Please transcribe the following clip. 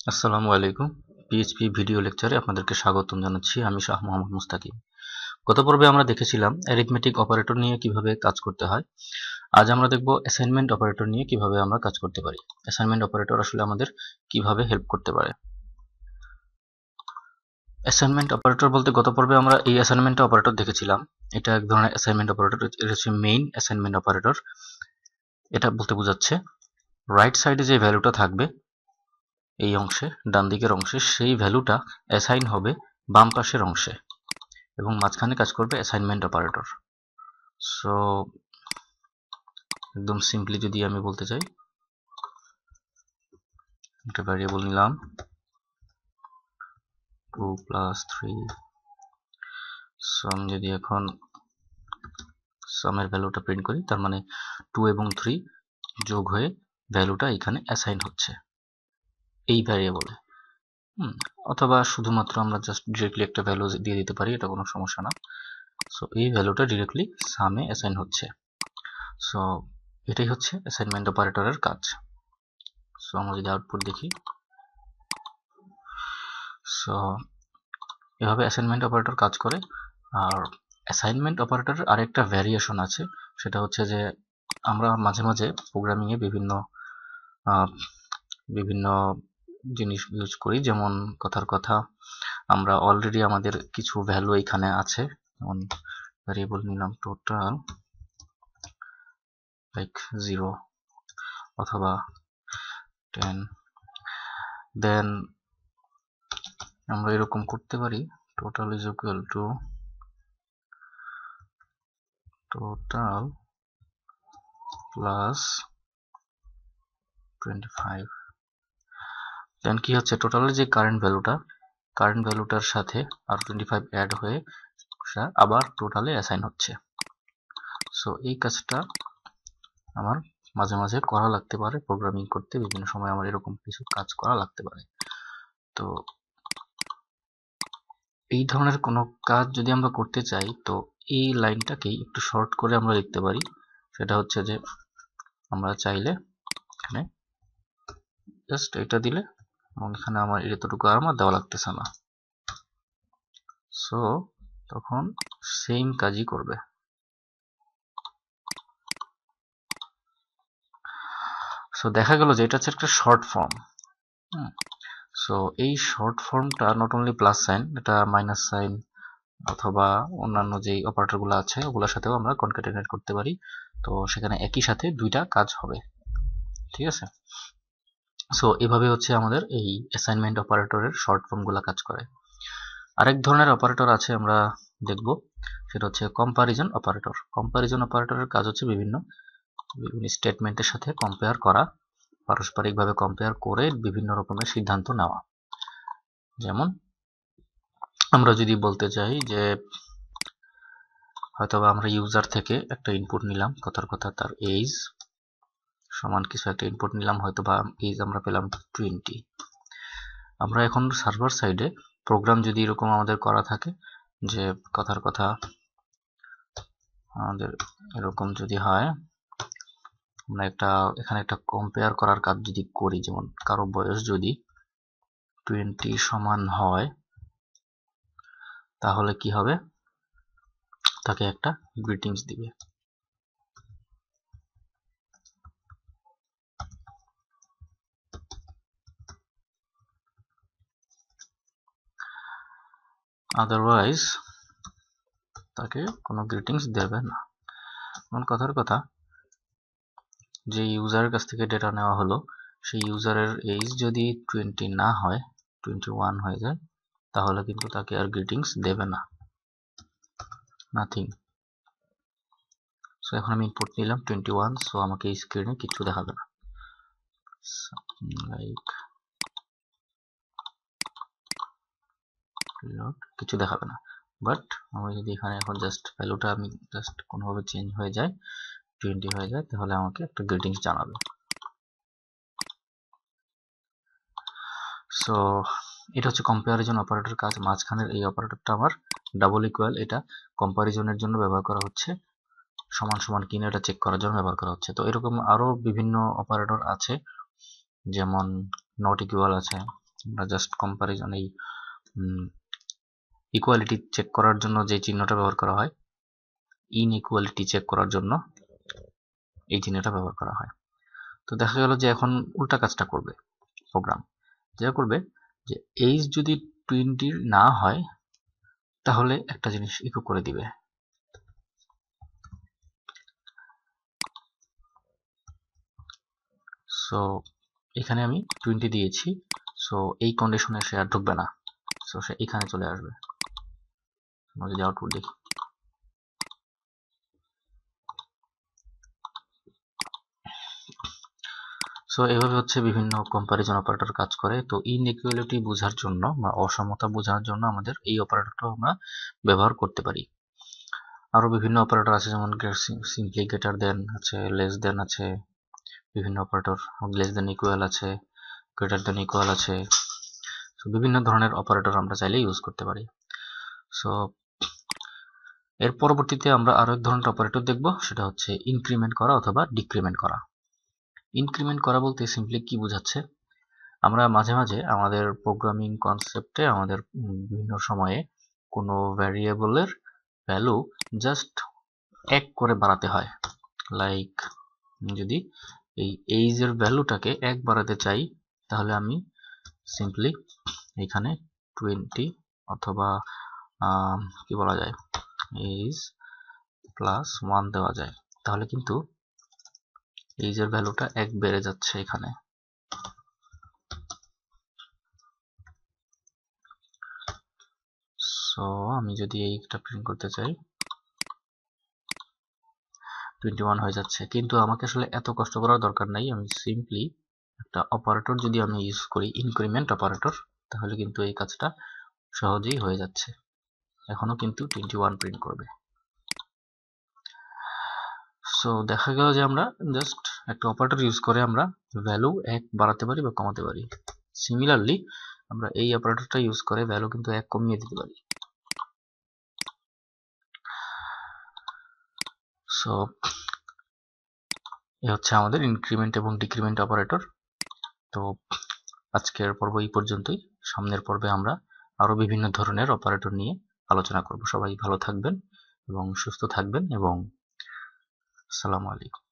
আসসালামু আলাইকুম। PHP video লেকচারে আপনাদেরকে স্বাগতম জানাচ্ছি। আমি শাহ মোহাম্মদ মুস্তাকিম। গত পর্বে আমরা দেখেছিলাম অ্যারিথমেটিক অপারেটর নিয়ে কিভাবে কাজ করতে হয়। আজ আমরা দেখব অ্যাসাইনমেন্ট অপারেটর নিয়ে কিভাবে আমরা কাজ করতে পারি। অ্যাসাইনমেন্ট অপারেটর আসলে আমাদের কিভাবে হেল্প করতে পারে। অ্যাসাইনমেন্ট অপারেটর বলতে গত পর্বে আমরা এই অ্যাসাইনমেন্ট অপারেটর দেখেছিলাম। এটা এক ধরনের অ্যাসাইনমেন্ট অপারেটর। এটা হচ্ছে মেইন অ্যাসাইনমেন্ট অপারেটর। এটা বলতে বোঝাচ্ছে রাইট সাইডে যে ভ্যালুটা থাকবে এই অংশে, ডান দিকের অংশে, সেই ভ্যালুটা অ্যাসাইন হবে বাম পাশের অংশে এবং মাঝখানে কাজ করবে অ্যাসাইনমেন্ট অপারেটর। সো একদম সিম্পলি যদি আমি বলতে চাই, একটা ভ্যারিয়েবল নিলাম 2 + 3। আমি যদি এখন সামের ভ্যালুটা প্রিন্ট করি, তার মানে 2 এবং 3 যোগ হয়ে ভ্যালুটা এখানে অ্যাসাইন হচ্ছে এই ভ্যারিয়েবলে। অথবা শুধুমাত্র আমরা জাস্ট ডিরেক্টলি একটা ভ্যালু দিয়ে দিতে পারি, এটা কোনো সমস্যা না। সো এই ভ্যালুটা ডিরেক্টলি সামে অ্যাসাইন হচ্ছে। সো এটাই হচ্ছে অ্যাসাইনমেন্ট অপারেটরের কাজ। সো আমরা যদি আউটপুট দেখি, সো এভাবে অ্যাসাইনমেন্ট অপারেটর কাজ করে। আর অ্যাসাইনমেন্ট অপারেটরের আরেকটা ভ্যারিয়েশন আছে, সেটা হচ্ছে যে আমরা মাঝে মাঝে প্রোগ্রামিংয়ে বিভিন্ন জিনিস ইউজ করি। যেমন কথার কথা, আমরা অলরেডি আমাদের কিছু ভ্যালু এখানে আছে, যেমন ভ্যারিয়েবল নিলাম টোটাল লাইক 0 অথবা 10। দেন আমরা এরকম করতে পারি, total is equal to total plus 25। দেন কি হচ্ছে, টোটালের যে কারেন্ট ভ্যালুটার সাথে আর 25 অ্যাড হয়ে আবার টোটালে অ্যাসাইন হচ্ছে। সো এই কাজটা আমার মাঝে মাঝে করা লাগতে পারে প্রোগ্রামিং করতে, বিভিন্ন সময় আমার এরকম কিছু কাজ করা লাগতে পারে। তো এই ধরনের কোনো কাজ যদি আমরা করতে চাই, তো এই লাইনটাকেই একটু শর্ট করে আমরা লিখতে পারি। সেটা হচ্ছে যে আমরা চাইলে এখানে জাস্ট এটা দিলে, এবং এখানে আমার এতটুকু আর আমার দেওয়া লাগতেছে না। সো তখন সেম কাজই করবে। সো দেখা গেল যে এটা হচ্ছে একটা শর্ট ফর্ম। সো এই শর্ট ফর্মটা নট অনলি প্লাস সাইন, এটা মাইনাস সাইন অথবা অন্যান্য যে অপারেটরগুলো আছে ওগুলোর সাথেও আমরা কনক্যাটেনেট করতে পারি। তো সেখানে একই সাথে দুইটা কাজ হবে, ঠিক আছে। সো এভাবে হচ্ছে আমাদের এই অ্যাসাইনমেন্ট অপারেটরের শর্ট ফর্মগুলো কাজ করে। আরেক ধরনের অপারেটর আছে আমরা দেখব, সেটা হচ্ছে কম্পারিজন অপারেটর। কম্পারিজন অপারেটরের কাজ হচ্ছে বিভিন্ন স্টেটমেন্টের সাথে কম্পেয়ার করা, পারস্পরিকভাবে কম্পেয়ার করে বিভিন্ন রকমের সিদ্ধান্ত নেওয়া। যেমন আমরা যদি বলতে চাই যে হয়তোবা আমরা ইউজার থেকে একটা ইনপুট নিলাম, কথার কথা তার এজ সমান কিছু একটা ইনপুট নিলাম, হয়তোবা এজ আমরা পেলাম 20। আমরা এখন সার্ভার সাইডে প্রোগ্রাম যদি এরকম আমাদের করা থাকে যে কথার কথা আমাদের এরকম যদি হয়, আমরা এখানে একটা কম্পেয়ার করার কাজ যদি করি, যেমন কারো বয়স যদি 20 সমান হয়, তাহলে কি হবে, তাকে একটা গ্রিটিংস দিবে। আদারওয়াইজ তাকে কোনো গ্রিটিংস দেবে না। এমন কথার কথা, যে ইউজারের কাছ থেকে ডেটা নেওয়া হলো, সেই ইউজারের এজ যদি 20 না হয়, 21 হয়ে যায়, তাহলে কিন্তু তাকে আর গ্রিটিংস দেবে না, নাথিং। সো এখন আমি ইনপুট নিলাম 21, সো আমাকে এই স্ক্রিনে কিছু দেখাবে না, লাইক কিছু দেখাবে না। বাট আমি যদি এখানে এখন জাস্ট ভ্যালুটা আমি জাস্ট কোনোভাবে চেঞ্জ হয়ে যায়, 20 হয়ে যায়, তাহলে আমাকে একটা গ্রিটিংস জানাবে। সো এটা হচ্ছে কম্পারিজন অপারেটর কাজ। মাঝখানের এই অপারেটরটা আমার ডাবল ইকুয়াল, এটা কম্পারিজনের জন্য ব্যবহার করা হচ্ছে, সমান সমান কিনা এটা চেক করার জন্য ব্যবহার করা হচ্ছে। তো এরকম আরো বিভিন্ন অপারেটর আছে, যেমন নট ইকুয়াল আছে, আমরা জাস্ট কম্পারিজন এই ইকুয়ালিটি চেক করার জন্য যে চিহ্নটা ব্যবহার করা হয়, ইনইকুয়ালিটি চেক করার জন্য এই চিহ্নটা ব্যবহার করা হয়। তো দেখা গেল যে এখন উল্টা কাজটা করবে প্রোগ্রাম, যেটা করবে যে এইজ যদি 20 না হয় তাহলে একটা জিনিস ইকো করে দিবে। সো এখানে আমি 20 দিয়েছি, সো এই কন্ডিশনে সে আর ঢুকবে না, সো সে এখানে চলে আসবে। আমরা যদি আউটপুট দেখি, সো এভাবে হচ্ছে বিভিন্ন কম্পারিজন অপারেটর কাজ করে। তো ইনইকুয়ালিটি বোঝার জন্য বা অসমতা বোঝার জন্য আমাদের এই অপারেটরটা আমরা ব্যবহার করতে পারি। আরো বিভিন্ন অপারেটর আছে, যেমন সিম্পলি গ্রেটার দেন আছে, লেস দেন আছে, বিভিন্ন অপারেটর, লেস দেন ইকুয়াল আছে, গ্রেটার দেন ইকুয়াল আছে। সো বিভিন্ন ধরনের অপারেটর আমরা চাইলে ইউজ করতে পারি। সো এর পরবর্তীতে আমরা আরো এক ধরনের অপারেটর দেখব, সেটা হচ্ছে ইনক্রিমেন্ট করা অথবা ডিক্রিমেন্ট করা। ইনক্রিমেন্ট করা বলতে সিম্পলি কি বোঝাচ্ছে, আমরা মাঝে মাঝে আমাদের প্রোগ্রামিং কনসেপ্টে আমাদের বিভিন্ন সময়ে কোনো ভ্যারিয়েবলের ভ্যালু জাস্ট এক করে বাড়াতে হয়। লাইক যদি এই এইজের ভ্যালুটাকে এক বাড়াতে চাই, তাহলে আমি সিম্পলি এখানে 20 অথবা কি বলা যায়, এইজ +1 দেওয়া যায়, তাহলে কিন্তু এইজের ভ্যালুটা এক বেড়ে যাচ্ছে এখানে। সো আমি যদি এইটা প্রিন্ট করতে চাই, 21 হয়ে যাচ্ছে, কিন্তু আমাকে আসলে এত কষ্ট করার দরকার নাই। আমি সিম্পলি একটা অপারেটর যদি আমি ইউজ করি, ইনক্রিমেন্ট অপারেটর, তাহলে কিন্তু এই কাজটা সহজেই হয়ে যাচ্ছে। এখনো কিন্তু 21 প্রিন্ট করবে। সো দেখা গেল যে আমরা জাস্ট একটা অপারেটর ইউজ করে আমরা ভ্যালু এক বাড়াতে পারি বা কমাতে পারি। সিমিলারলি আমরা এই অপারেটরটা ইউজ করে ভ্যালু কিন্তু এক কমিয়ে দিতে পারি। সো এ হচ্ছে আমাদের ইনক্রিমেন্ট এবং ডিক্রিমেন্ট অপারেটর। তো আজকের পর্ব এই পর্যন্তই। সামনের পর্বে আমরা আরো বিভিন্ন ধরনের অপারেটর নিয়ে আলোচনা করব। সবাই ভালো থাকবেন এবং সুস্থ থাকবেন, এবং আসসালামু আলাইকুম।